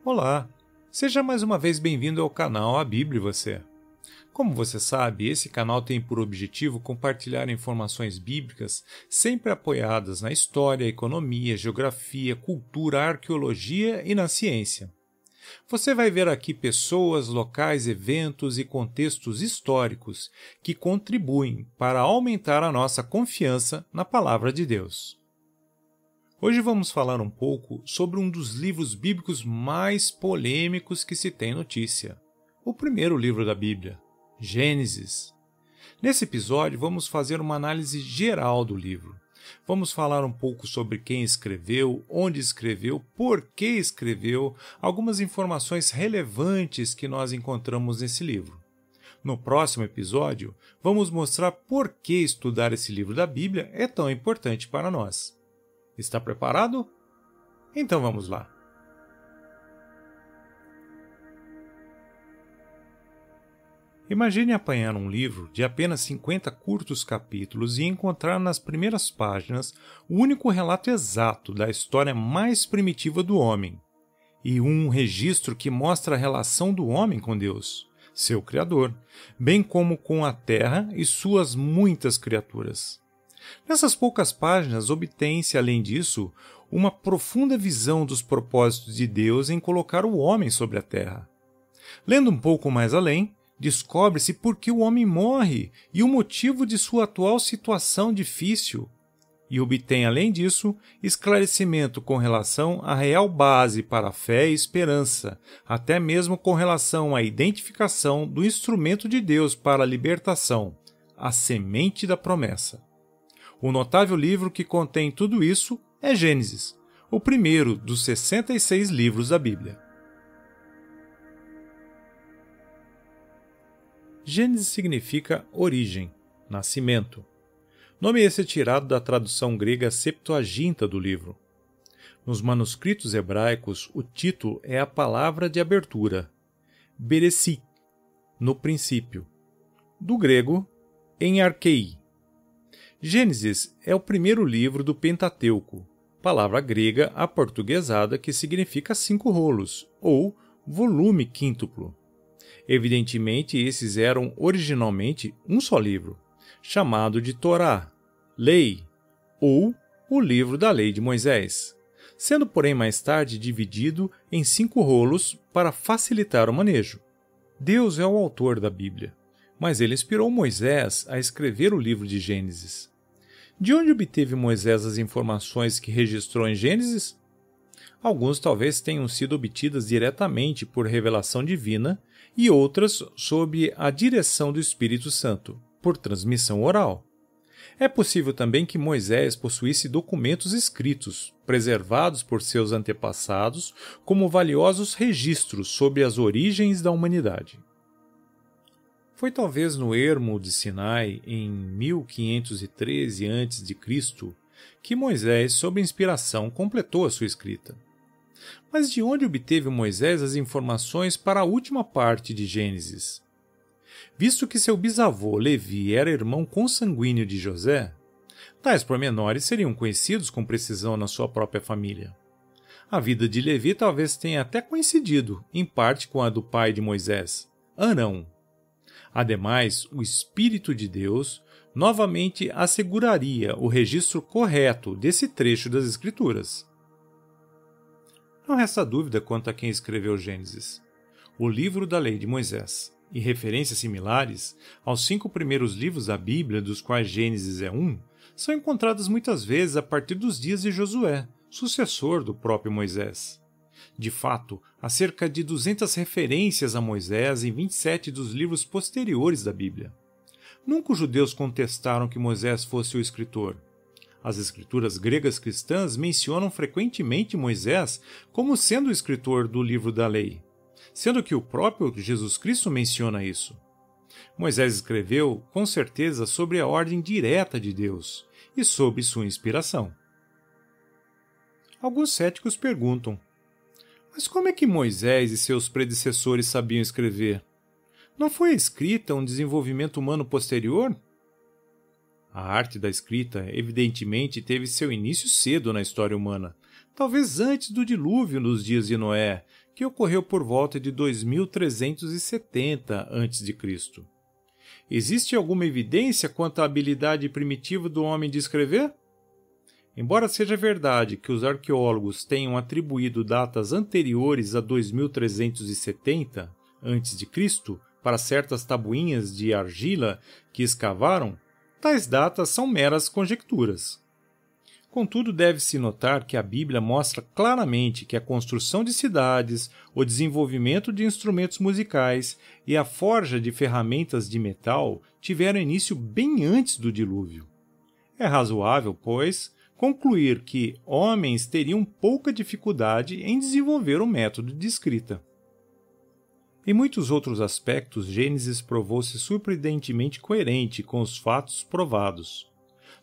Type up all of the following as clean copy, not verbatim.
Olá! Seja mais uma vez bem-vindo ao canal A Bíblia e Você. Como você sabe, esse canal tem por objetivo compartilhar informações bíblicas sempre apoiadas na história, economia, geografia, cultura, arqueologia e na ciência. Você vai ver aqui pessoas, locais, eventos e contextos históricos que contribuem para aumentar a nossa confiança na Palavra de Deus. Hoje vamos falar um pouco sobre um dos livros bíblicos mais polêmicos que se tem notícia. O primeiro livro da Bíblia, Gênesis. Nesse episódio vamos fazer uma análise geral do livro. Vamos falar um pouco sobre quem escreveu, onde escreveu, por que escreveu, algumas informações relevantes que nós encontramos nesse livro. No próximo episódio, vamos mostrar por que estudar esse livro da Bíblia é tão importante para nós. Está preparado? Então vamos lá. Imagine apanhar um livro de apenas 50 curtos capítulos e encontrar nas primeiras páginas o único relato exato da história mais primitiva do homem, e um registro que mostra a relação do homem com Deus, seu Criador, bem como com a terra e suas muitas criaturas. Nessas poucas páginas obtém-se, além disso, uma profunda visão dos propósitos de Deus em colocar o homem sobre a terra. Lendo um pouco mais além, descobre-se por que o homem morre e o motivo de sua atual situação difícil, e obtém, além disso, esclarecimento com relação à real base para a fé e esperança, até mesmo com relação à identificação do instrumento de Deus para a libertação, a semente da promessa. O notável livro que contém tudo isso é Gênesis, o primeiro dos 66 livros da Bíblia. Gênesis significa origem, nascimento. Nome esse é tirado da tradução grega Septuaginta do livro. Nos manuscritos hebraicos, o título é a palavra de abertura, Bereshit, no princípio, do grego em arquei. Gênesis é o primeiro livro do Pentateuco, palavra grega aportuguesada que significa 5 rolos, ou volume quíntuplo. Evidentemente, esses eram originalmente um só livro, chamado de Torá, Lei, ou o livro da Lei de Moisés, sendo porém mais tarde dividido em 5 rolos para facilitar o manejo. Deus é o autor da Bíblia, mas ele inspirou Moisés a escrever o livro de Gênesis. De onde obteve Moisés as informações que registrou em Gênesis? Alguns talvez tenham sido obtidas diretamente por revelação divina e outras sob a direção do Espírito Santo, por transmissão oral. É possível também que Moisés possuísse documentos escritos, preservados por seus antepassados como valiosos registros sobre as origens da humanidade. Foi talvez no ermo de Sinai, em 1513 a.C., que Moisés, sob inspiração, completou a sua escrita. Mas de onde obteve Moisés as informações para a última parte de Gênesis? Visto que seu bisavô Levi era irmão consanguíneo de José, tais pormenores seriam conhecidos com precisão na sua própria família. A vida de Levi talvez tenha até coincidido, em parte, com a do pai de Moisés, Arão. Ademais, o Espírito de Deus novamente asseguraria o registro correto desse trecho das Escrituras. Não resta dúvida quanto a quem escreveu Gênesis. O livro da Lei de Moisés e referências similares aos 5 primeiros livros da Bíblia, dos quais Gênesis é um, são encontradas muitas vezes a partir dos dias de Josué, sucessor do próprio Moisés. De fato, há cerca de 200 referências a Moisés em 27 dos livros posteriores da Bíblia. Nunca os judeus contestaram que Moisés fosse o escritor. As escrituras gregas cristãs mencionam frequentemente Moisés como sendo o escritor do livro da lei, sendo que o próprio Jesus Cristo menciona isso. Moisés escreveu, com certeza, sobre a ordem direta de Deus e sob sua inspiração. Alguns céticos perguntam: mas como é que Moisés e seus predecessores sabiam escrever? Não foi a escrita um desenvolvimento humano posterior? A arte da escrita, evidentemente, teve seu início cedo na história humana, talvez antes do dilúvio nos dias de Noé, que ocorreu por volta de 2370 a.C. Existe alguma evidência quanto à habilidade primitiva do homem de escrever? Embora seja verdade que os arqueólogos tenham atribuído datas anteriores a 2370 a.C. para certas tabuinhas de argila que escavaram, tais datas são meras conjecturas. Contudo, deve-se notar que a Bíblia mostra claramente que a construção de cidades, o desenvolvimento de instrumentos musicais e a forja de ferramentas de metal tiveram início bem antes do dilúvio. É razoável, pois, concluir que homens teriam pouca dificuldade em desenvolver o método de escrita. Em muitos outros aspectos, Gênesis provou-se surpreendentemente coerente com os fatos provados.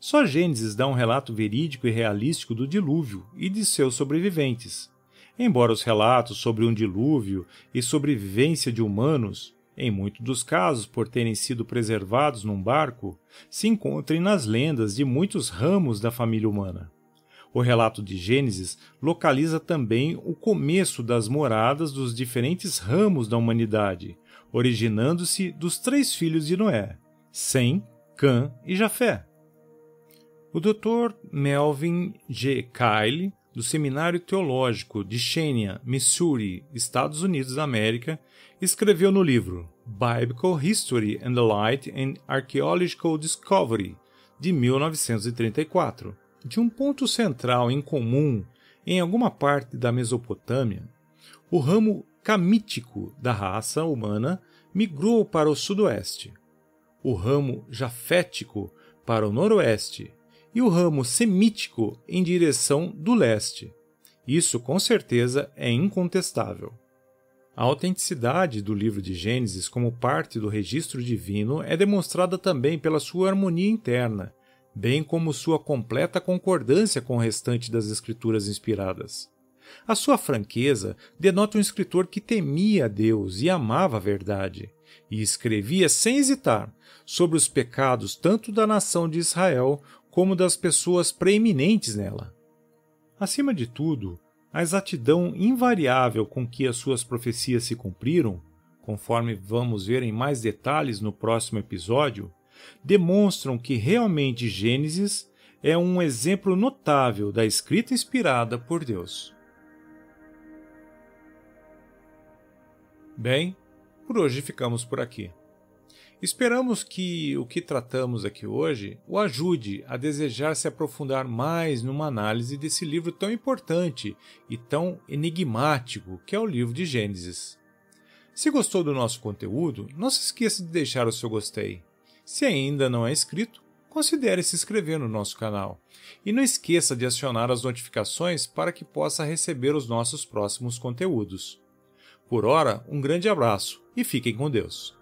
Só Gênesis dá um relato verídico e realístico do dilúvio e de seus sobreviventes. Embora os relatos sobre um dilúvio e sobrevivência de humanos, em muitos dos casos por terem sido preservados num barco, se encontrem nas lendas de muitos ramos da família humana. O relato de Gênesis localiza também o começo das moradas dos diferentes ramos da humanidade, originando-se dos 3 filhos de Noé, Sem, Cã e Jafé. O Dr. Melvin G. Kyle, do Seminário Teológico de Xenia, Missouri, Estados Unidos da América, escreveu no livro Biblical History and the Light and Archaeological Discovery, de 1934, de um ponto central em comum em alguma parte da Mesopotâmia. O ramo camítico da raça humana migrou para o sudoeste, o ramo jafético para o noroeste, e o ramo semítico em direção do leste. Isso, com certeza, é incontestável. A autenticidade do livro de Gênesis como parte do registro divino é demonstrada também pela sua harmonia interna, bem como sua completa concordância com o restante das escrituras inspiradas. A sua franqueza denota um escritor que temia a Deus e amava a verdade, e escrevia sem hesitar sobre os pecados tanto da nação de Israel como das pessoas preeminentes nela. Acima de tudo, a exatidão invariável com que as suas profecias se cumpriram, conforme vamos ver em mais detalhes no próximo episódio, demonstram que realmente Gênesis é um exemplo notável da escrita inspirada por Deus. Bem, por hoje ficamos por aqui. Esperamos que o que tratamos aqui hoje o ajude a desejar se aprofundar mais numa análise desse livro tão importante e tão enigmático que é o livro de Gênesis. Se gostou do nosso conteúdo, não se esqueça de deixar o seu gostei. Se ainda não é inscrito, considere se inscrever no nosso canal. E não esqueça de acionar as notificações para que possa receber os nossos próximos conteúdos. Por ora, um grande abraço e fiquem com Deus.